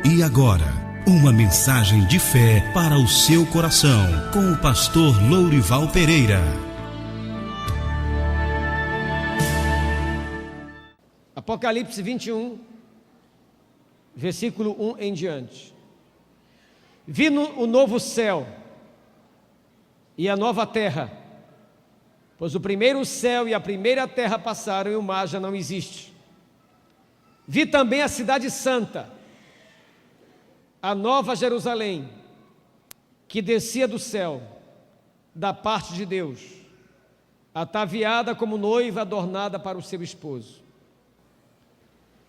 E agora, uma mensagem de fé para o seu coração, com o pastor Lourival Pereira. Apocalipse 21, versículo 1 em diante. Vi o novo céu e a nova terra, pois o primeiro céu e a primeira terra passaram e o mar já não existe. Vi também a cidade santa, a nova Jerusalém, que descia do céu, da parte de Deus, ataviada como noiva adornada para o seu esposo.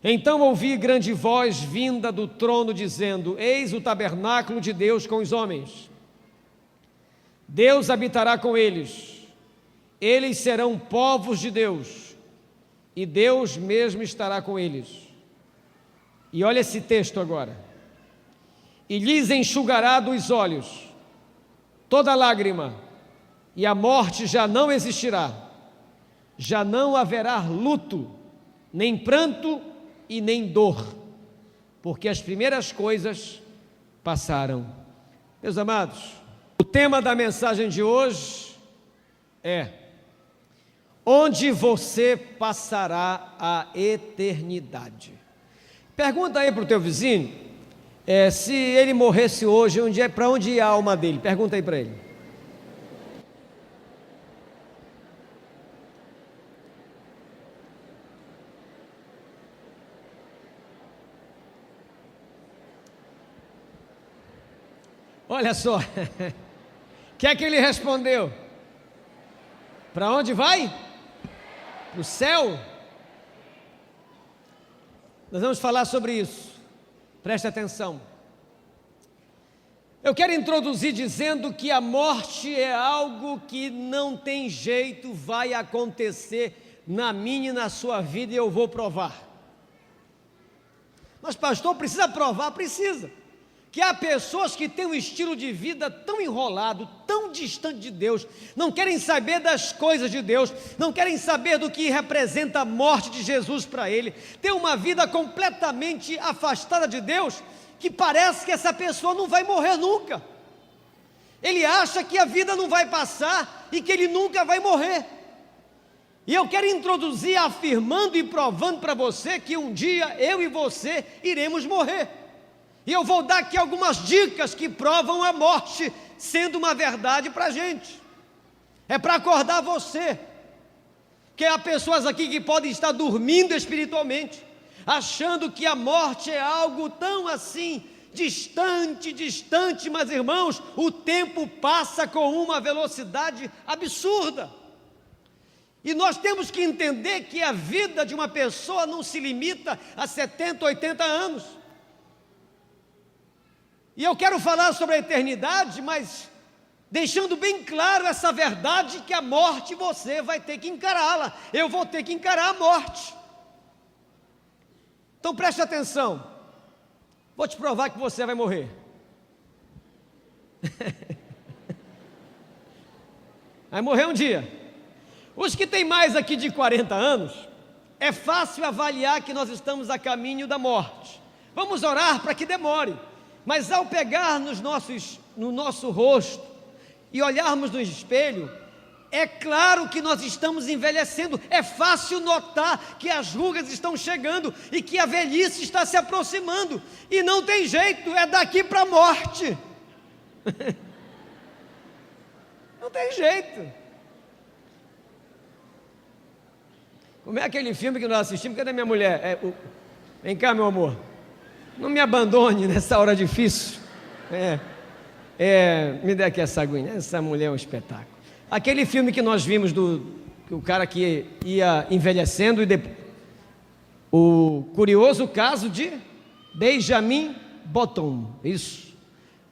Então ouvi grande voz vinda do trono dizendo: Eis o tabernáculo de Deus com os homens. Deus habitará com eles. Eles serão povos de Deus, e Deus mesmo estará com eles. E olha esse texto agora. E lhes enxugará dos olhos toda lágrima, e a morte já não existirá. Já não haverá luto, nem pranto e nem dor, porque as primeiras coisas passaram. Meus amados, o tema da mensagem de hoje é: onde você passará a eternidade? Pergunta aí para o teu vizinho, se ele morresse hoje, para onde ia a alma dele? Pergunta aí para ele. Olha só, o que é que ele respondeu? Para onde vai? Para o céu? Nós vamos falar sobre isso, preste atenção. Eu quero introduzir dizendo que a morte é algo que não tem jeito, vai acontecer na minha e na sua vida, e eu vou provar. Mas pastor, precisa provar? Precisa. Que há pessoas que têm um estilo de vida tão enrolado, tão distante de Deus, não querem saber das coisas de Deus, não querem saber do que representa a morte de Jesus para ele, tem uma vida completamente afastada de Deus, que parece que essa pessoa não vai morrer nunca. Ele acha que a vida não vai passar e que ele nunca vai morrer. E eu quero introduzir afirmando e provando para você que um dia eu e você iremos morrer. E eu vou dar aqui algumas dicas que provam a morte sendo uma verdade para a gente. É para acordar você, que há pessoas aqui que podem estar dormindo espiritualmente, achando que a morte é algo tão assim, distante, mas irmãos, o tempo passa com uma velocidade absurda. E nós temos que entender que a vida de uma pessoa não se limita a 70, 80 anos. E eu quero falar sobre a eternidade, mas deixando bem claro essa verdade, que a morte você vai ter que encará-la, eu vou ter que encarar a morte. Então preste atenção, vou te provar que você vai morrer. Vai morrer um dia. Os que têm mais aqui de 40 anos, é fácil avaliar que nós estamos a caminho da morte. Vamos orar para que demore. Mas ao pegar no nosso rosto e olharmos no espelho, é claro que nós estamos envelhecendo. É fácil notar que as rugas estão chegando e que a velhice está se aproximando. E não tem jeito, é daqui para a morte. Não tem jeito. Como é aquele filme que nós assistimos? Cadê minha mulher? Vem cá, meu amor. Não me abandone nessa hora difícil. Me dê aqui essa aguinha. Essa mulher é um espetáculo. Aquele filme que nós vimos do cara que ia envelhecendo e depois, o curioso caso de Benjamin Button. Isso.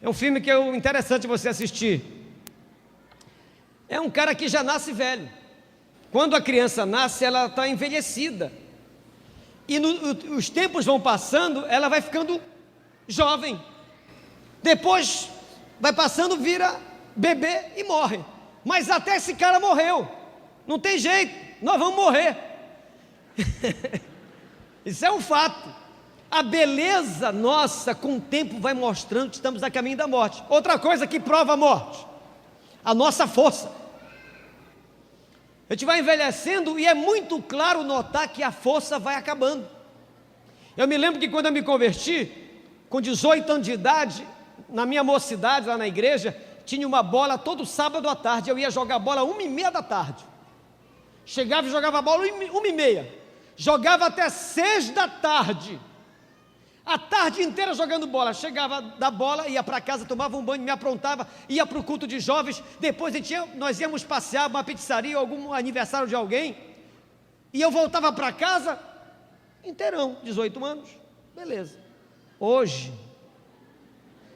É um filme que é interessante você assistir. É um cara que já nasce velho. Quando a criança nasce, ela está envelhecida. E os tempos vão passando, ela vai ficando jovem. Depois vai passando, vira bebê e morre. Mas até esse cara morreu. Não tem jeito, nós vamos morrer. Isso é um fato. A beleza nossa, com o tempo, vai mostrando que estamos a caminho da morte. Outra coisa que prova a morte, a nossa força. A gente vai envelhecendo e é muito claro notar que a força vai acabando. Eu me lembro que quando eu me converti, com 18 anos de idade, na minha mocidade, lá na igreja, tinha uma bola todo sábado à tarde. Eu ia jogar bola 1h30 da tarde. Chegava e jogava a bola 1h30. Jogava até 6 da tarde. A tarde inteira jogando bola. Chegava da bola, ia para casa, tomava um banho, me aprontava, ia para o culto de jovens. Depois nós íamos passear uma pizzaria, algum aniversário de alguém. E eu voltava para casa inteirão, 18 anos. Beleza. Hoje,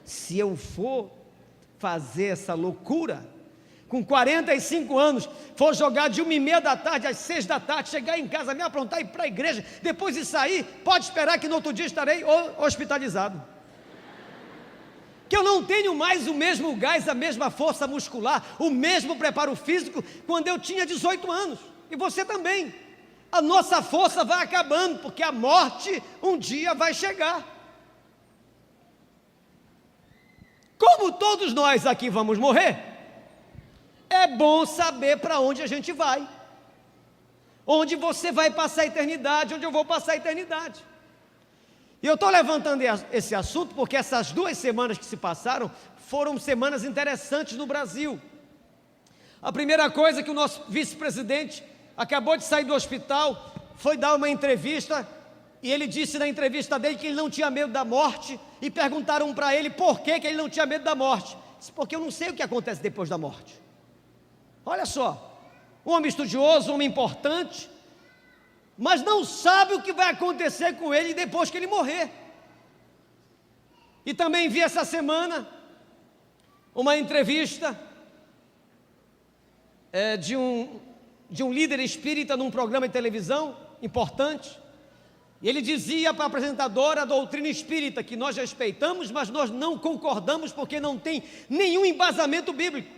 se eu for fazer essa loucura, com 45 anos, for jogar de 1h30 da tarde às 6 da tarde, chegar em casa, me aprontar e ir para a igreja, depois de sair, pode esperar que no outro dia estarei hospitalizado. Que eu não tenho mais o mesmo gás, a mesma força muscular, o mesmo preparo físico, quando eu tinha 18 anos, e você também. A nossa força vai acabando, porque a morte um dia vai chegar. Como todos nós aqui vamos morrer, é bom saber para onde a gente vai, onde você vai passar a eternidade, onde eu vou passar a eternidade. E eu estou levantando esse assunto porque essas 2 semanas que se passaram foram semanas interessantes no Brasil. A primeira coisa que o nosso vice-presidente acabou de sair do hospital, foi dar uma entrevista, e ele disse na entrevista dele que ele não tinha medo da morte, e perguntaram para ele por que ele não tinha medo da morte. Ele disse, porque eu não sei o que acontece depois da morte. Olha só, um homem estudioso, um homem importante, mas não sabe o que vai acontecer com ele depois que ele morrer. E também vi essa semana uma entrevista de um líder espírita num programa de televisão importante, e ele dizia para a apresentadora a doutrina espírita, que nós respeitamos, mas nós não concordamos porque não tem nenhum embasamento bíblico.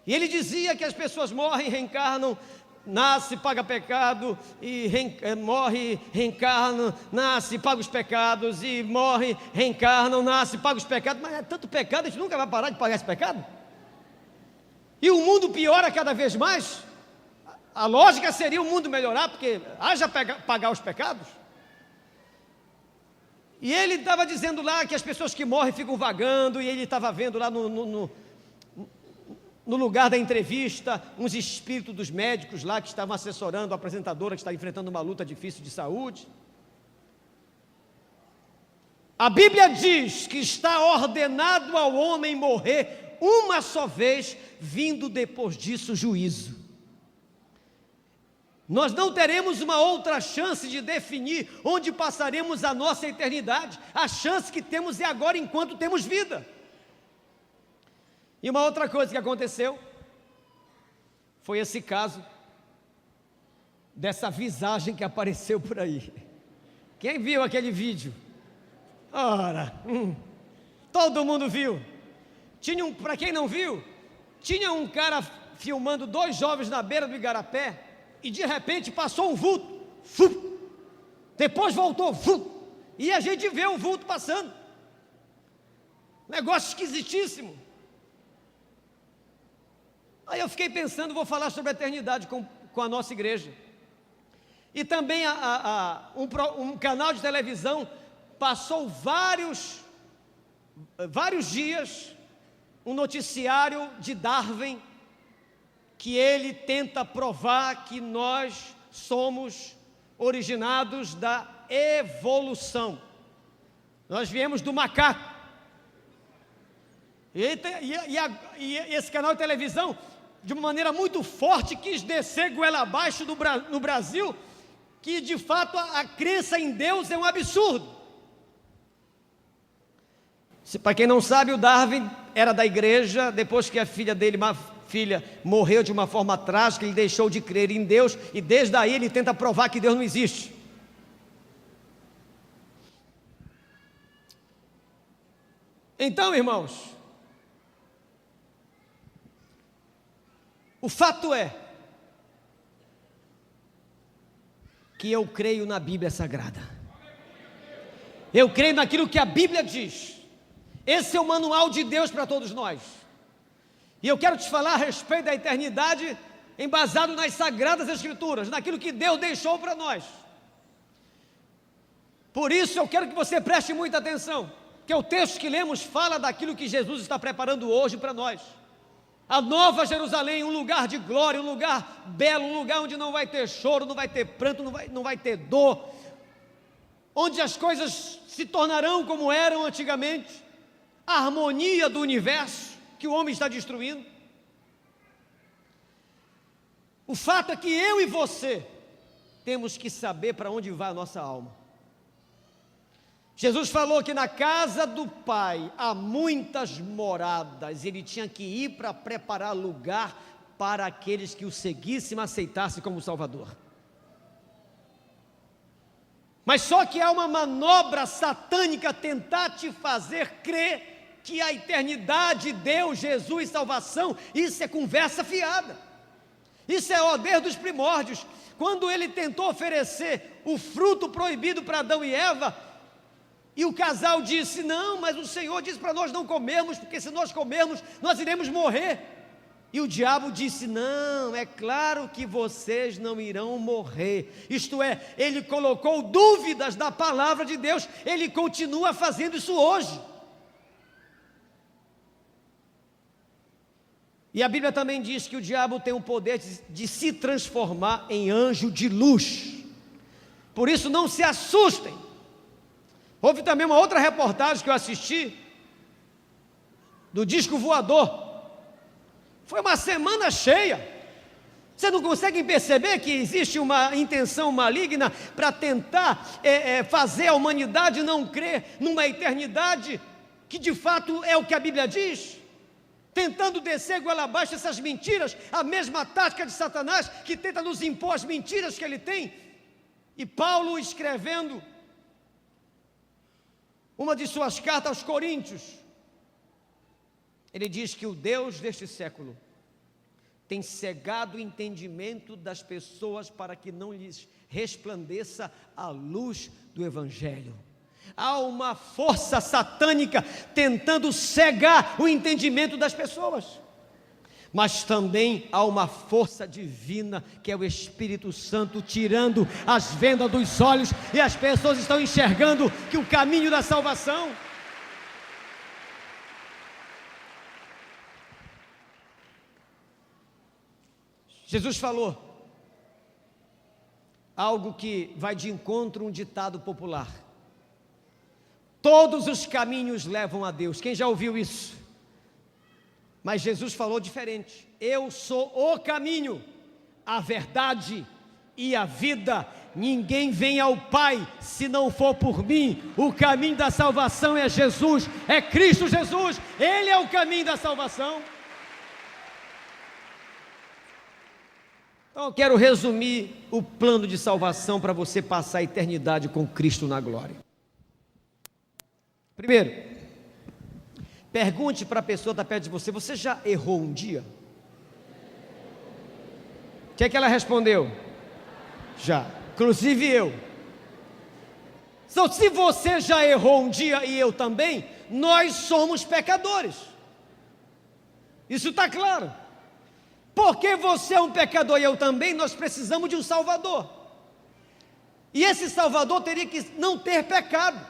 E ele dizia que as pessoas morrem, reencarnam, nasce, paga pecado, e morre, reencarna, nasce, paga os pecados, e morre, reencarnam, nasce, paga os pecados. Mas é tanto pecado, a gente nunca vai parar de pagar esse pecado? E o mundo piora cada vez mais. A lógica seria o mundo melhorar, porque haja pagar os pecados. E ele estava dizendo lá que as pessoas que morrem ficam vagando, e ele estava vendo lá no lugar da entrevista, uns espíritos dos médicos lá que estavam assessorando a apresentadora que está enfrentando uma luta difícil de saúde. A Bíblia diz que está ordenado ao homem morrer uma só vez, vindo depois disso juízo. Nós não teremos uma outra chance de definir onde passaremos a nossa eternidade. A chance que temos é agora, enquanto temos vida. E uma outra coisa que aconteceu foi esse caso dessa visagem que apareceu por aí. Quem viu aquele vídeo? Ora, todo mundo viu. Para quem não viu, tinha um cara filmando 2 jovens na beira do igarapé, e de repente passou um vulto, depois voltou, e a gente vê o vulto passando. Negócio esquisitíssimo. Aí eu fiquei pensando, vou falar sobre a eternidade com a nossa igreja. E também um canal de televisão passou vários dias um noticiário de Darwin, que ele tenta provar que nós somos originados da evolução. Nós viemos do macaco. E esse canal de televisão, de uma maneira muito forte, quis descer goela abaixo no Brasil, que de fato a crença em Deus é um absurdo. Para quem não sabe, o Darwin era da igreja. Depois que a filha dele, uma filha, morreu de uma forma trágica, ele deixou de crer em Deus, e desde aí ele tenta provar que Deus não existe. Então, irmãos, o fato é que eu creio na Bíblia Sagrada. Eu creio naquilo que a Bíblia diz. Esse é o manual de Deus para todos nós. E eu quero te falar a respeito da eternidade, embasado nas Sagradas Escrituras, naquilo que Deus deixou para nós. Por isso eu quero que você preste muita atenção, que o texto que lemos fala daquilo que Jesus está preparando hoje para nós. A nova Jerusalém, um lugar de glória, um lugar belo, um lugar onde não vai ter choro, não vai ter pranto, não vai ter dor, onde as coisas se tornarão como eram antigamente, a harmonia do universo que o homem está destruindo. O fato é que eu e você temos que saber para onde vai a nossa alma. Jesus falou que na casa do Pai há muitas moradas, ele tinha que ir para preparar lugar para aqueles que o seguissem e aceitassem como Salvador. Mas só que há uma manobra satânica tentar te fazer crer que a eternidade, Deus, Jesus, salvação, isso é conversa fiada. Isso é desde os primórdios. Quando ele tentou oferecer o fruto proibido para Adão e Eva, e o casal disse: não, mas o Senhor disse para nós não comermos, porque se nós comermos, nós iremos morrer. E o diabo disse: não, é claro que vocês não irão morrer. Isto é, ele colocou dúvidas da palavra de Deus, ele continua fazendo isso hoje. E a Bíblia também diz que o diabo tem o poder de se transformar em anjo de luz. Por isso não se assustem. Houve também uma outra reportagem que eu assisti, do disco voador. Foi uma semana cheia. Vocês não conseguem perceber que existe uma intenção maligna para tentar fazer a humanidade não crer numa eternidade que de fato é o que a Bíblia diz? Tentando descer goela abaixo essas mentiras, a mesma tática de Satanás que tenta nos impor as mentiras que ele tem. E Paulo, escrevendo uma de suas cartas aos Coríntios, ele diz que o Deus deste século tem cegado o entendimento das pessoas para que não lhes resplandeça a luz do Evangelho. Há uma força satânica tentando cegar o entendimento das pessoas. Mas também há uma força divina, que é o Espírito Santo, tirando as vendas dos olhos, e as pessoas estão enxergando que o caminho da salvação. Jesus falou algo que vai de encontro a um ditado popular: todos os caminhos levam a Deus. Quem já ouviu isso? Mas Jesus falou diferente: eu sou o caminho, a verdade e a vida. Ninguém vem ao Pai se não for por mim. O caminho da salvação é Jesus, é Cristo Jesus. Ele é o caminho da salvação. Então eu quero resumir o plano de salvação para você passar a eternidade com Cristo na glória. Primeiro, pergunte para a pessoa que está perto de você: você já errou um dia? O que é que ela respondeu? Já, inclusive eu. Então, se você já errou um dia e eu também, nós somos pecadores. Isso está claro. Porque você é um pecador e eu também, nós precisamos de um Salvador. E esse Salvador teria que não ter pecado.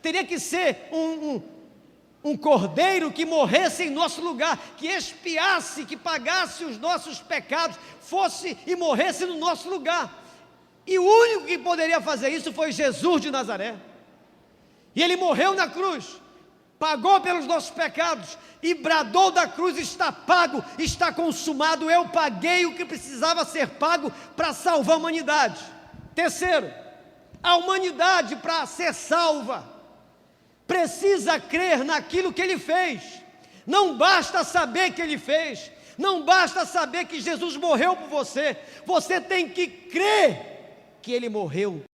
Teria que ser um cordeiro que morresse em nosso lugar, que expiasse, que pagasse os nossos pecados, fosse e morresse no nosso lugar. E o único que poderia fazer isso foi Jesus de Nazaré. E ele morreu na cruz, pagou pelos nossos pecados e bradou da cruz: está pago, está consumado. Eu paguei o que precisava ser pago para salvar a humanidade. Terceiro, a humanidade, para ser salva, precisa crer naquilo que ele fez. Não basta saber que ele fez, não basta saber que Jesus morreu por você, você tem que crer que ele morreu